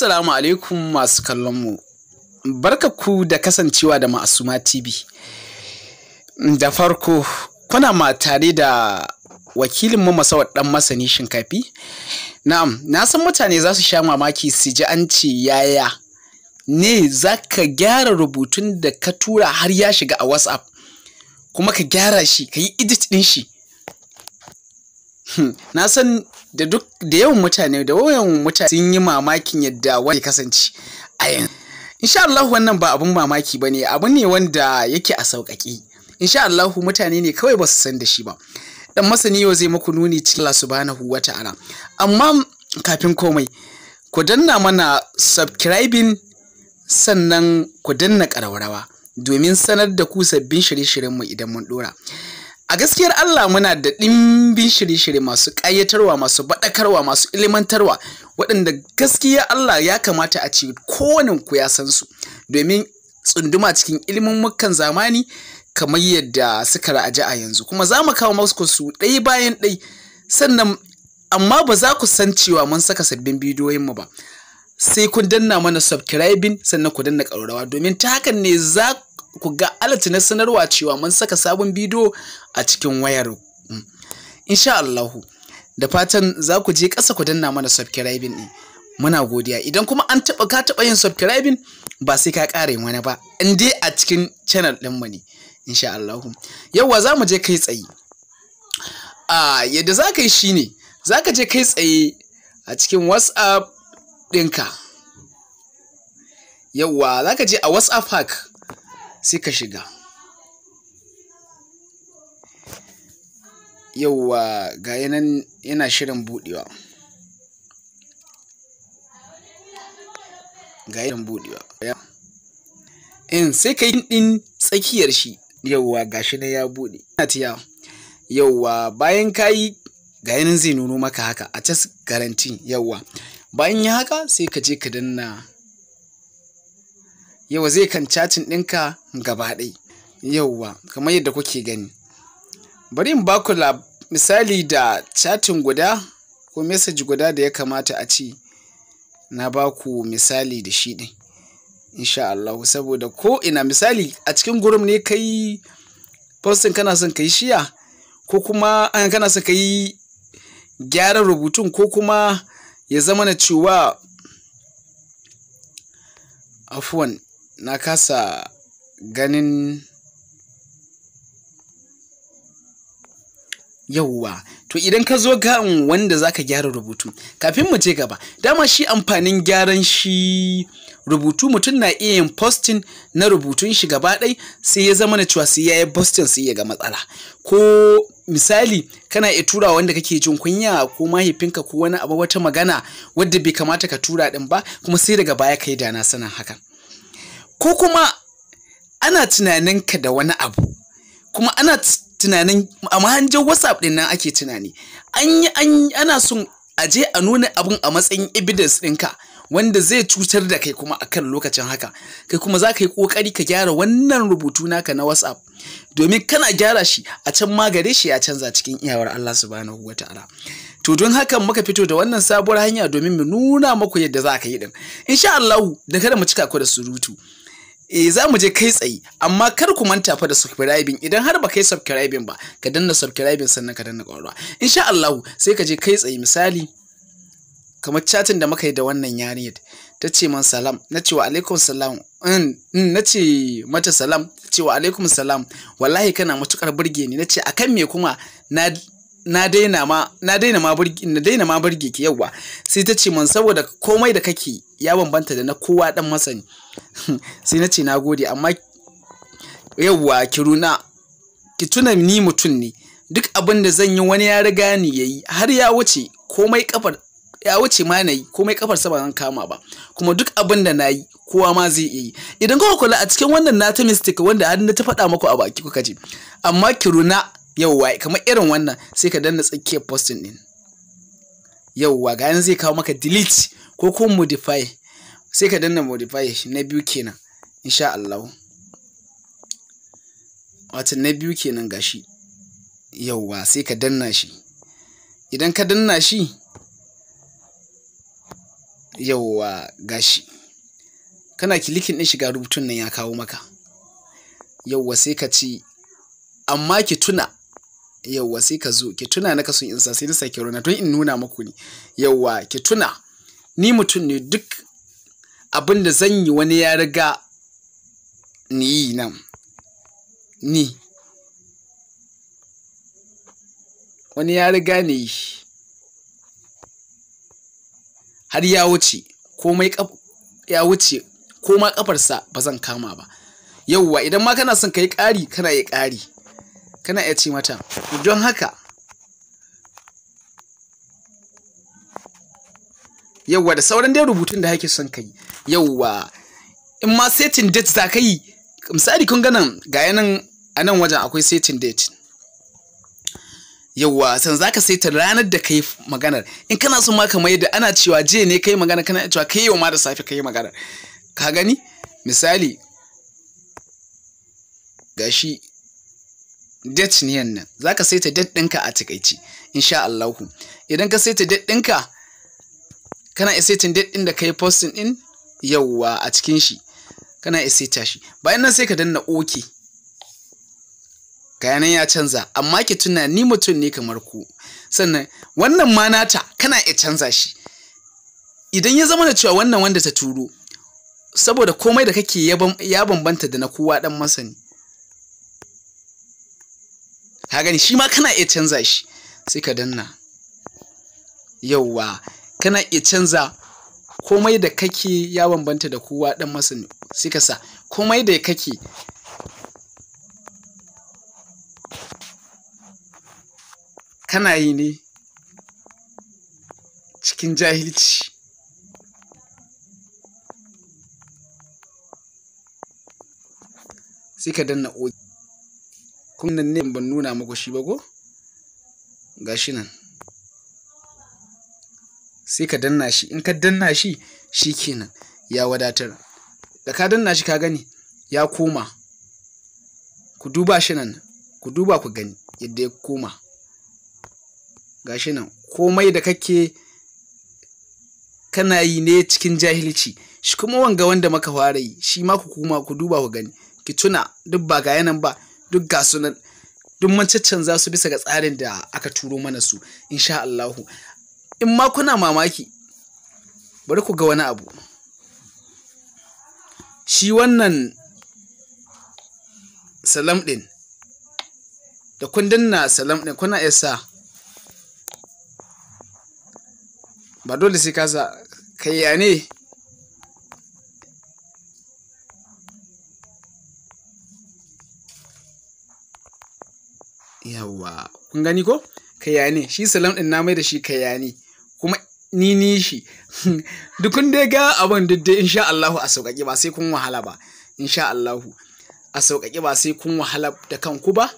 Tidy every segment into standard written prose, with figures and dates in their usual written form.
Assalamu alaikum masu kallon mu. Barkaku da kasancewa da Ma'asuma TV. Da farko, kuna tare da wakilin mu Masawad Dan Masani Shinkafi. Na'am, na san mutane za su sha mamaki su ji an ce yaya ne zaka gyara rubutun da ka tura har ya shiga a WhatsApp kuma ka gyara shi, ka yi edit din shi. Na san da yawan mutane sun yi mamakin yadda wani kasance a yanzu. Insha Allah wannan ba abun mamaki bane, abu ne wanda yake a sauƙaƙe. Insha Allah mutane ne kawai ba su san da shi ba. Dan Masani yau zai muku nuni cikin Allah subhanahu wata'ala. Amma kafin komai, ku danna mana subscribing sannan ku danna ƙararrawa domin sanar da ku sabbin shirye-shiryen mu idan mun dora. A gaskiyar Allah muna da ɗimbin shirye-shirye masu ƙayatarwa, masu baɗakarwa, masu ilimantarwa, waɗanda gaskiya Allah ya kamata a ce kowannen ku ya san su domin tsunduma cikin ilimin zamani kamar yadda suka ra'aji a yanzu. Kuma za mu kawo muku su ɗaya bayan ɗaya, sannan amma ba za ku san cewa mun saka sabbin bidiyoyin mu ba sai kun danna mana subscribing sannan ku danna ƙararrawa, domin ta hakan ne za ku ga alert na sanarwa cewa mun saka sabon bidiyo a cikin wayar. Insha Allah da fatan za ku je ƙasa ku danna mana subscribing ɗin. Muna godiya. Idan kuma ka taɓa yin subscribing ba sai ka ƙara yin wani ba, in dai a cikin channel ɗin mu ne. Insha Allah yauwa za mu je kai tsaye. Yadda za ka yi shine za ka je kai tsaye a cikin WhatsApp ɗinka. Yauwa za ka je a WhatsApp hack sai ka shiga. Yauwa ga yanan yana shirin buɗewa. Sai ka yi ɗin tsakiyar shi. Yauwa gashi na ya buɗe. Yauwa bayan ka yi ga yanan zai nuno maka haka a tas garanti. Yauwa bayan ya haka sai ka je ka danna. Yauwa zai kan chatting ɗinka gaba ɗaya. Yauwa kamar yadda kuke gani. Bari in ba ku misali da chatting guda ko message guda da ya kamata a ce na ba ku misali da shi ɗin. Insha Allah saboda ko ina misali a cikin group ne kai posting kana son kai shiya ko kuma kana son kai gyaran rubutun ko kuma ya zama na cewa afwan na kasa ganin. Yauwa to idan ka zo ga wanda zaka gyara rubutu, kafin mu je gaba, dama shi amfanin gyaran shi rubutu, mutum na iya yin posting na rubutun shi gaba ɗaya sai ya zama na cewa sai ya yi posting sai ya ga matsala, ko misali kana iya tura wanda kake jin kunya ko mahaifinka ko wani abu, wata magana wadda bai kamata ka tura din ba, kuma sai daga baya kai da na sanin hakan, ko kuma ana tunanin ka da wani abu kuma ana tunanin a manhajar WhatsApp din nan ake tunani ana son a je a nuna abun a matsayin evidence ɗinka wanda zai cutar da kai, kuma akan lokacin haka kai kuma za ka yi ƙoƙari ka gyara wannan rubutu naka na WhatsApp, domin kana gyara shi a can ma gare shi ya canza cikin iyawar Allah subhanahu wata'ala. To don haka muka fito da wannan sabuwar hanya domin mu nuna muku yadda za ka yi din. Insha Allah da kada mu cika ku da surutu. Za mu je kai tsaye, amma kar ku manta fa da subscribing. Idan har ba kai subscribing ba, ka danna subscribing sannan ka danna ƙwararwa. Insha Allah sai ka je kai tsaye. Misali kamar chatin da muka yi da wannan yarinyar, ta ce man salam, na ce wa alaikum salam, na ce mata salam, ta ce wa alaikum salam, wallahi kana matukar burge ni. Na ce akan me kuma na daina ma burge ki. Yauwa sai ta ce man saboda komai da kake ya bambanta da na kowa Dan Masani. Sai na ce na gode, amma yauwa ki tuna ni mutum ne, duk abin da zan yi wani ya riga ni yayi har ya wuce, komai kafar ya wuce ma na yi, komai kafar sa ba zan kama ba, kuma duk abin da na yi kowa ma zai yi. Idan kuka kula a cikin wannan na ta mistake wanda har na ta faɗa muku a baki kuka ji, amma kiruna yauwa kamar irin wannan sai ka danna tsakiyar posting din. Yauwa ga yanzu zai kawo maka delete ko modify, sai ka danna modify shi na biyu kenan. Insha Allah wato na biyu kenan gashi. Yauwa sai ka danna shi. Idan ka danna shi yauwa gashi kana kilikin ɗin shiga rubutun nan ya kawo maka. Yauwa sai ka ci amma ki tuna, yauwa sai ka zo ki tuna na kasun insa sai na sake rona don in nuna maku ne. Yauwa ki tuna ni mutum ne, duk abin da zan yi wani ya riga ni yi nan, ni wani ya riga ni yi har ya wuce komai, ya wuce ko ma kafarsa ba zan kama ba. Yauwa idan ma kana son ka yi ƙari kana yi ƙari, kana iya ce mata don haka. Yauwa da sauran dai rubutun da kake son ka yi. Yauwa in ma setting date za ka yi, misali kun ganan ga yanan a nan wajen akwai setting date. Yauwa san za ka saita ranar da ka yi maganar. In kana son ma ka mai da ana cewa je ne ka yi magana, kana cewa kai yau ma da safe ka yi maganar. Ka gani misali gashi date ne nan, za ka saita date ɗinka a takaici insha Allahu. Idan ka saita date ɗinka kana iya saitin date ɗin da ka yi posting ɗin, yauwa a cikin shi kana iya saita shi. Bayan nan sai ka danna OK, kayanan ya canza. Amma ki tuna ni mutum ne kamar ku, sannan wannan ma nata kana iya canza shi idan ya zama da cewa wannan wanda ta turo, saboda komai da kake ya bambanta da na kowa dan masani. Ka gani shi ma kana iya canza shi, sai ka danna. Yauwa kana iya canza komai da kake ya bambanta da kowa dan masani, sai ka sa komai da kake kana yi ne cikin jahilci. Sai ka danna OK. Kun nan ne ban nuna muku shi ba ko? Gashi nan. Sai ka danna shi, in ka danna shi shikenan ya wadatar. Da ka danna shi ka gani ya koma. Ku duba shi nan, ku duba ku gani yadda ya koma. Gashi nan komai da kake kana yi ne cikin jahilci. Shi kuma wanga wanda maka fara yi shi ma ku kuma ku duba ku gani. Ki tuna duk ba ga yanan ba, duk ga sunan, duk mun caccanza su bisa ga tsarin da aka turo mana su insha Allahu. In ma kuna mamaki bari ku ga wani abu. Shi wannan salam ɗin da kun danna salam ɗin kuna iya sa, ba dole sai ka sa kayya ne. Yawwa kun gani ko kayya ne, shi salam ɗin na mai da shi kayya ne kuma ni shi dukun dai ga abin diddai insha Allahu a sauƙaƙe ba sai kun wahala ba insha Allahu, a sauƙaƙe ba sai kun wahala da kanku ba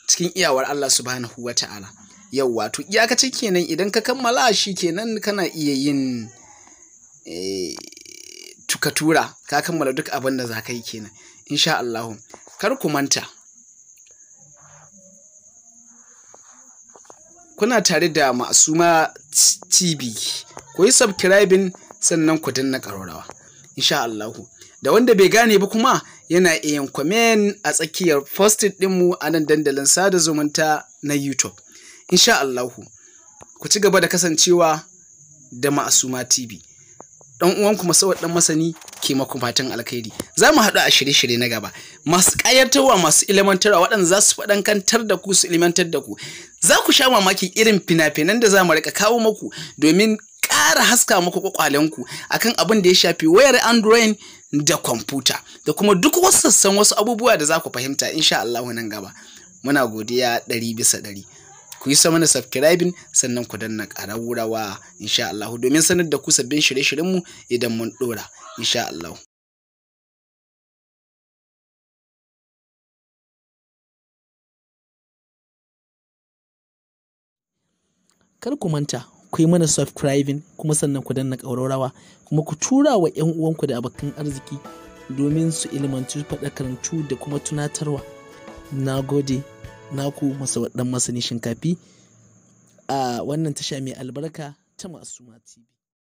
cikin iyawar Allah subhanahu wata'ala. Yauwa to iyakacin kenan idan ka kammala shi kenan kana iya yin tukatura, ka kammala duk abin da za ka yi kenan insha Allahu. Kar ku manta kuna tare da Ma'asuma TV, ku yi subscribing sannan ku danna ƙararrawa insha Allahu. Da wanda bai gane ba kuma yana iya yin comment a tsakiyar posted ɗinmu a nan dandalin sada zumunta na YouTube insha Allahu. Ku ci gaba da kasancewa da Ma'asuma TV. Dan uwanku Masawad dan masani ke maku fatan alkhairi. Za mu haɗu a shirye-shirye na gaba masu ƙayatarwa, masu ilimantarwa, waɗanda za su faɗankantar da ku, su ilimantar da ku. Za ku sha mamaki irin fina-finan da za mu riƙa kawo muku domin ƙara haska muku ƙwaƙwalenku akan abin da ya shafi wayar Android da kwamfuta da kuma duk wasu sassan wasu abubuwa da za ku fahimta insha Allah nan gaba. Muna godiya 100%. Ku yi mana subscribing sannan ku danna ƙararrawa insha Allah domin sanar da ku sabbin shirye-shiryenmu idan mun ɗora insha Allah. Kar ku manta ku yi mana subscribing kuma sannan ku danna ƙararrawa kuma ku tura wa 'yan uwanku da abokan arziki domin su ilmantu, faɗakartu da kuma tunatarwa. Na gode. Naku Masawad dan masani Shinkafi a wannan tasha mai albarka ta Ma'asuma TV.